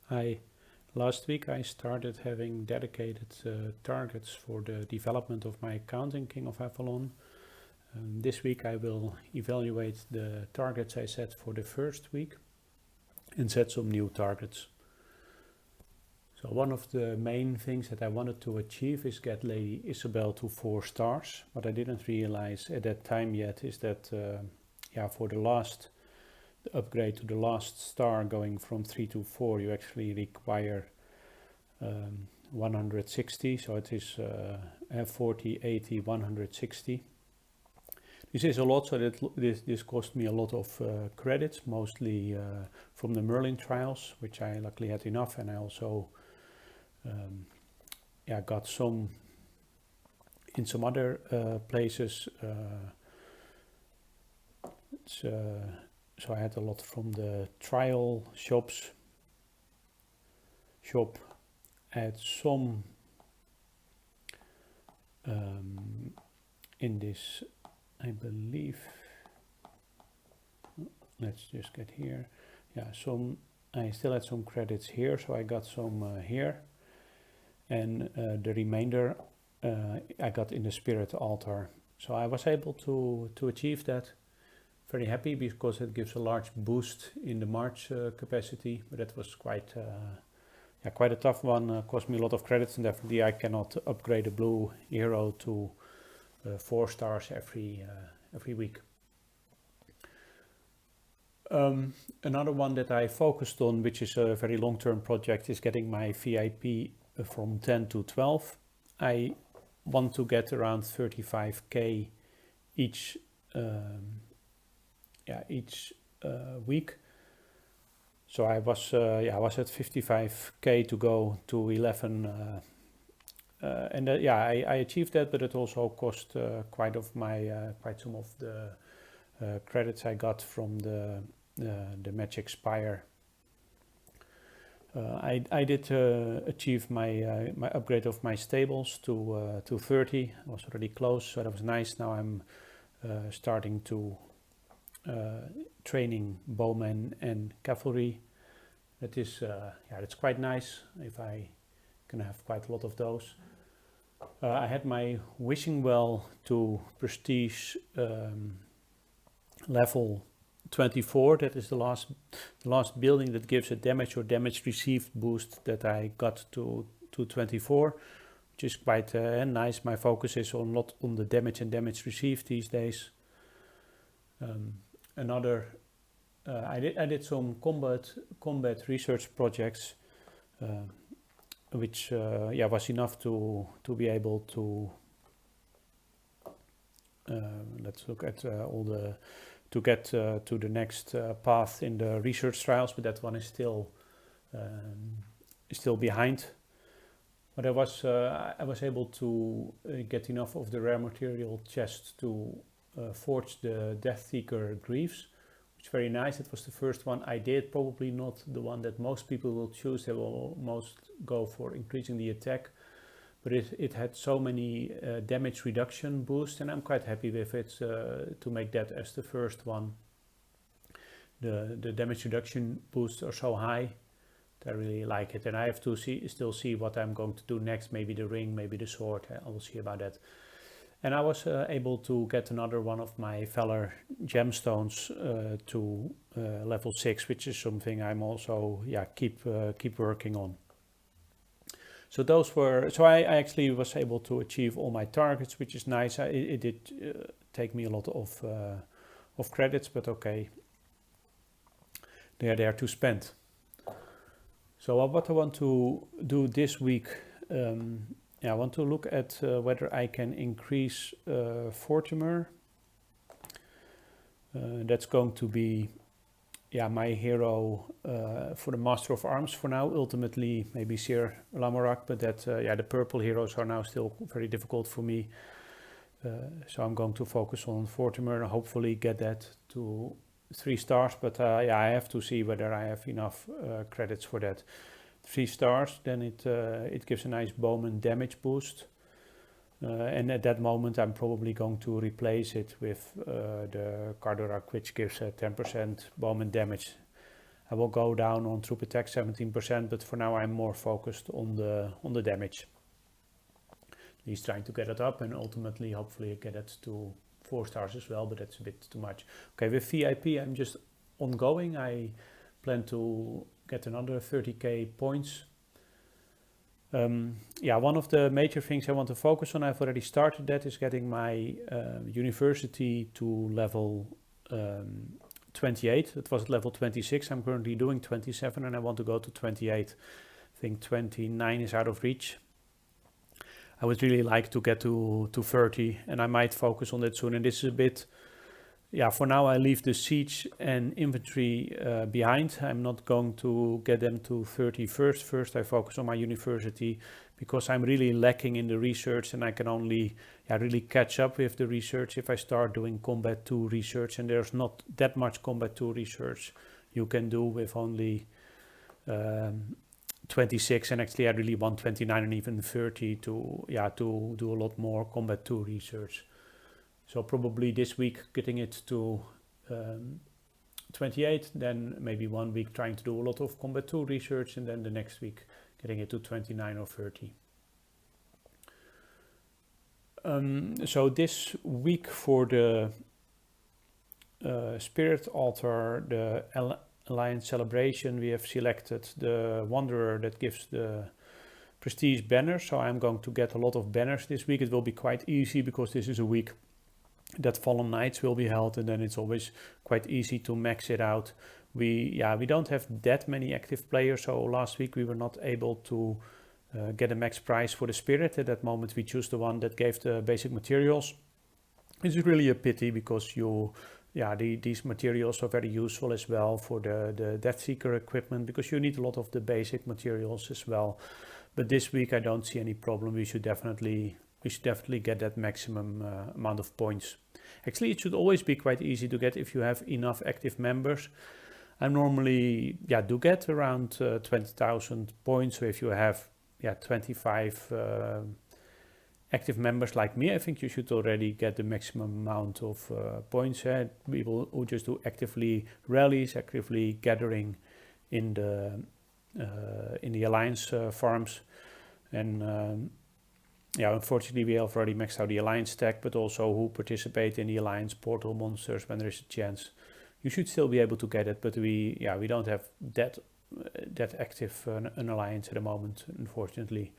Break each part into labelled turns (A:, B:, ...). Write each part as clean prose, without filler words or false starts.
A: Last week I started having dedicated targets for the development of my account in King of Avalon. This week I will evaluate the targets I set for the first week and set some new targets. So one of the main things that I wanted to achieve is get Lady Isabel to 4 stars. What I didn't realize at that time yet is that for the upgrade to the last star going from 3 to 4, you actually require 160. So it is 40, 80, 160. This is a lot, so that this cost me a lot of credits, mostly from the Merlin trials, which I luckily had enough, and I also got some in some other places. So I had a lot from the trial shop. I had some in this, I believe. Let's just get here. I still had some credits here, so I got some here. And the remainder I got in the Spirit Altar. So I was able to achieve that. Very happy because it gives a large boost in the March capacity, but that was quite a tough one. Cost me a lot of credits, and definitely I cannot upgrade a blue hero to 4 stars every week. Another one that I focused on, which is a very long-term project, is getting my VIP from 10 to 12. I want to get around 35k each week. So I was at 55k to go to 11, I achieved that, but it also cost quite some of the credits I got from the Magic Spire. I did achieve my upgrade of my stables to 30. I was already close, so that was nice. Now I'm starting to training bowmen and cavalry. That is, that's quite nice. If I can have quite a lot of those. I had my wishing well to prestige level 24. That is the last building that gives a damage or damage received boost that I got to 24, which is quite nice. My focus is not on the damage and damage received these days. I did some combat research projects, which was enough to be able to let's look at to get to the next path in the research trials, but that one is still behind. But I was able to get enough of the rare material chest to forge the Death Seeker Greaves, which is very nice. It was the first one I did, probably not the one that most people will choose. They will most go for increasing the attack, but it had so many damage reduction boosts, and I'm quite happy with it to make that as the first one. The damage reduction boosts are so high that I really like it, and I have to still see what I'm going to do next. Maybe the ring, maybe the sword. I will see about that. And I was able to get another one of my Valor gemstones to level 6, which is something I'm also keep working on. So I actually was able to achieve all my targets, which is nice. It did take me a lot of credits, but okay, they are there to spend. So what I want to do this week, I want to look at whether I can increase Fortimer. That's going to be my hero for the Master of Arms for now. Ultimately, maybe Sir Lamorak, but the purple heroes are now still very difficult for me. So I'm going to focus on Fortimer and hopefully get that to 3 stars. But I have to see whether I have enough credits for that. 3 stars, then it gives a nice bowman damage boost. And at that moment, I'm probably going to replace it with the Cardorak, which gives 10% bowman damage. I will go down on troop attack 17%, but for now I'm more focused on the damage. He's trying to get it up and ultimately hopefully get it to 4 stars as well, but that's a bit too much. Okay, with VIP I'm just ongoing. I plan to get another 30k points. Yeah, one of the major things I want to focus on, I've already started that, is getting my university to level 28. It was at level 26. I'm currently doing 27 and I want to go to 28. I think 29 is out of reach. I would really like to get to 30 and I might focus on that soon. And this is a bit, yeah, for now I leave the siege and infantry behind. I'm not going to get them to 30 first. First I focus on my university because I'm really lacking in the research and I can only really catch up with the research if I start doing combat 2 research, and there's not that much combat 2 research you can do with only 26, and actually I really want 29 and even 30 to do a lot more combat 2 research. So probably this week getting it to 28, then maybe 1 week trying to do a lot of combat 2 research, and then the next week getting it to 29 or 30. So this week for the Spirit Altar, the Alliance Celebration, we have selected the Wanderer that gives the prestige banner. So I'm going to get a lot of banners this week. It will be quite easy because this is a week that Fallen Knights will be held, and then it's always quite easy to max it out. We don't have that many active players, so last week we were not able to get a max price for the Spirit. At that moment we choose the one that gave the basic materials. It's really a pity because these materials are very useful as well for the Deathseeker equipment, because you need a lot of the basic materials as well. But this week I don't see any problem. We should definitely get that maximum amount of points. Actually, it should always be quite easy to get if you have enough active members. I normally do get around 20,000 points. So if you have 25 active members like me, I think you should already get the maximum amount of points. People who just do actively rallies, actively gathering in the Alliance farms, and unfortunately we have already maxed out the Alliance stack, but also who participate in the Alliance portal monsters when there is a chance. You should still be able to get it, but we don't have that active an Alliance at the moment, unfortunately.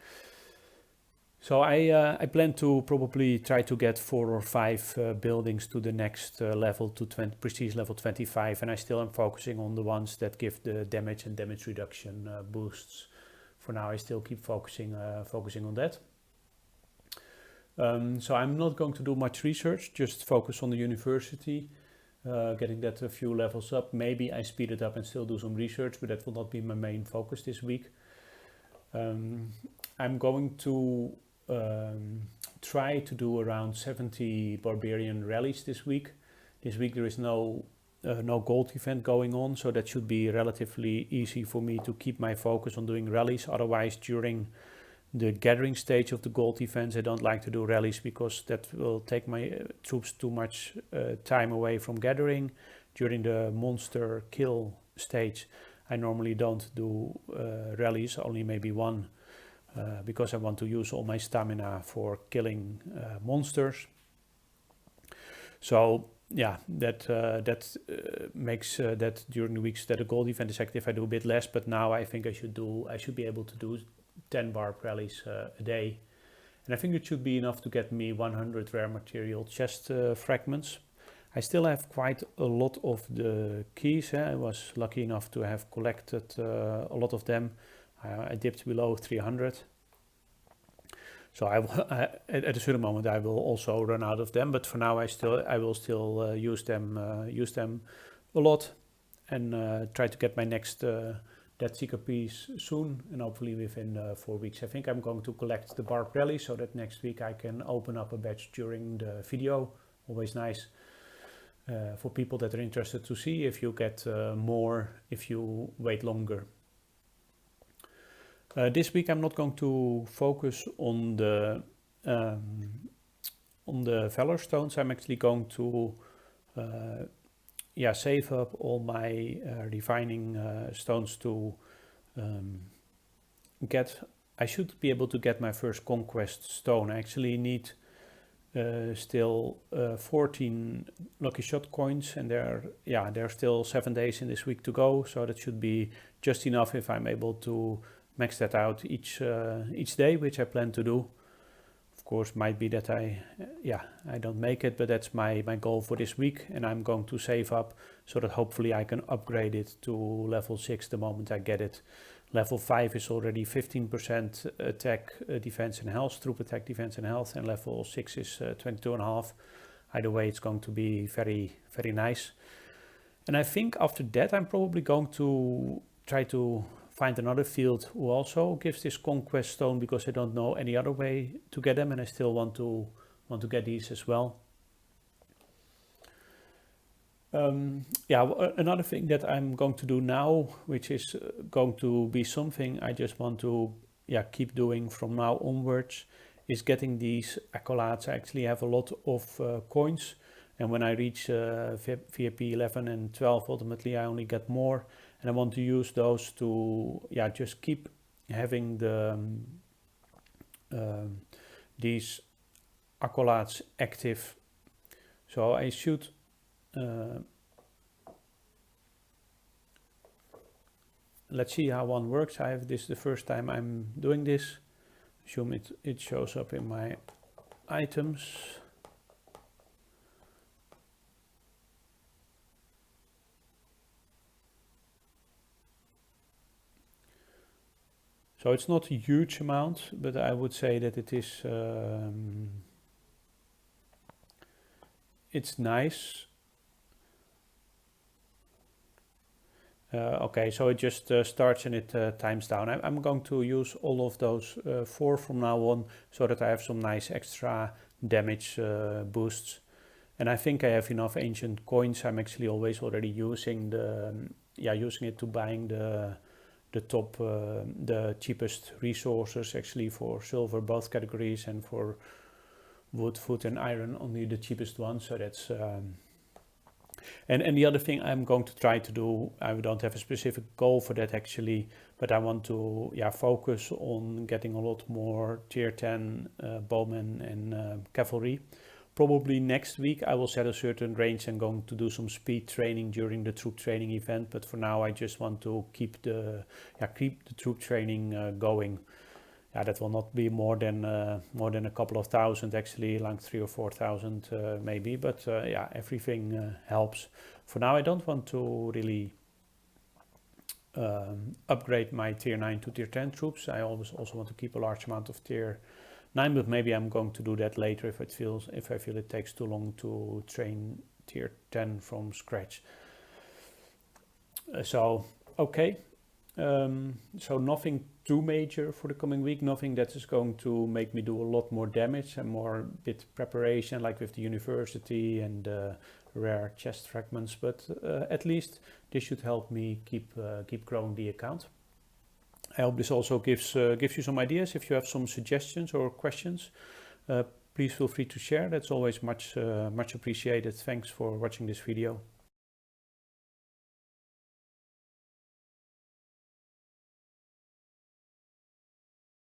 A: So I plan to probably try to get 4 or 5 buildings to the next level, to prestige level 25, and I still am focusing on the ones that give the damage and damage reduction boosts. For now I still keep focusing on that. So I'm not going to do much research, just focus on the university, getting that a few levels up. Maybe I speed it up and still do some research, but that will not be my main focus this week. I'm going to try to do around 70 barbarian rallies this week. This week there is no gold event going on, so that should be relatively easy for me to keep my focus on doing rallies. Otherwise, during the gathering stage of the gold events, I don't like to do rallies because that will take my troops too much time away from gathering. During the monster kill stage, I normally don't do rallies, only maybe one, because I want to use all my stamina for killing monsters. So that makes that during the weeks that the gold event is active I do a bit less, but now I think I should be able to do 10 barb rallies a day, and I think it should be enough to get me 100 rare material chest fragments. I still have quite a lot of the keys. I was lucky enough to have collected a lot of them. I dipped below 300. So at a certain moment I will also run out of them, but for now I will still use them a lot, and try to get my next Deathseeker piece soon, and hopefully within 4 weeks. I think I'm going to collect the barb rally so that next week I can open up a batch during the video. Always nice for people that are interested to see if you get more if you wait longer. This week I'm not going to focus on the Valor Stones. I'm actually going to yeah, save up all my refining stones to I should be able to get my first conquest stone. I actually need still 14 lucky shot coins, and there are still 7 days in this week to go, so that should be just enough if I'm able to max that out each day, which I plan to do. Of course, might be that I don't make it, but that's my goal for this week, and I'm going to save up so that hopefully I can upgrade it to level 6 the moment I get it. Level 5 is already 15% attack, defense and health, troop attack, defense and health, and level 6 is 22.5. Either way, it's going to be very, very nice. And I think after that, I'm probably going to try to find another field who also gives this conquest stone, because I don't know any other way to get them, and I still want to get these as well. Another thing that I'm going to do now, which is going to be something I just want to keep doing from now onwards, is getting these accolades. I actually have a lot of coins, and when I reach VIP 11 and 12, ultimately I only get more, and I want to use those to just keep having the these accolades active. So I should let's see how one works. I have this the first time I'm doing this. Assume it shows up in my items. So it's not a huge amount, but I would say that it is it's nice. Okay, so it just starts and it times down. I'm going to use all of those 4 from now on, so that I have some nice extra damage boosts. And I think I have enough ancient coins. I'm actually always already using using it to buying the top, the cheapest resources, actually, for silver both categories, and for wood, food and iron only the cheapest one. So that's and the other thing I'm going to try to do, I don't have a specific goal for that actually, but I want to focus on getting a lot more tier 10 bowmen and cavalry. Probably next week I will set a certain range and going to do some speed training during the troop training event, but for now I just want to keep the troop training going. That will not be more than a couple of thousand, actually, like 3,000 or 4,000 maybe, but everything helps. For now I don't want to really upgrade my tier 9 to tier 10 troops. I always also want to keep a large amount of tier 9, but maybe I'm going to do that later if I feel it takes too long to train tier 10 from scratch. Okay. So nothing too major for the coming week, nothing that is going to make me do a lot more damage, and more bit preparation like with the university and rare chest fragments, but at least this should help me keep growing the account. I hope this also gives you some ideas. If you have some suggestions or questions, please feel free to share. That's always much appreciated. Thanks for watching this video.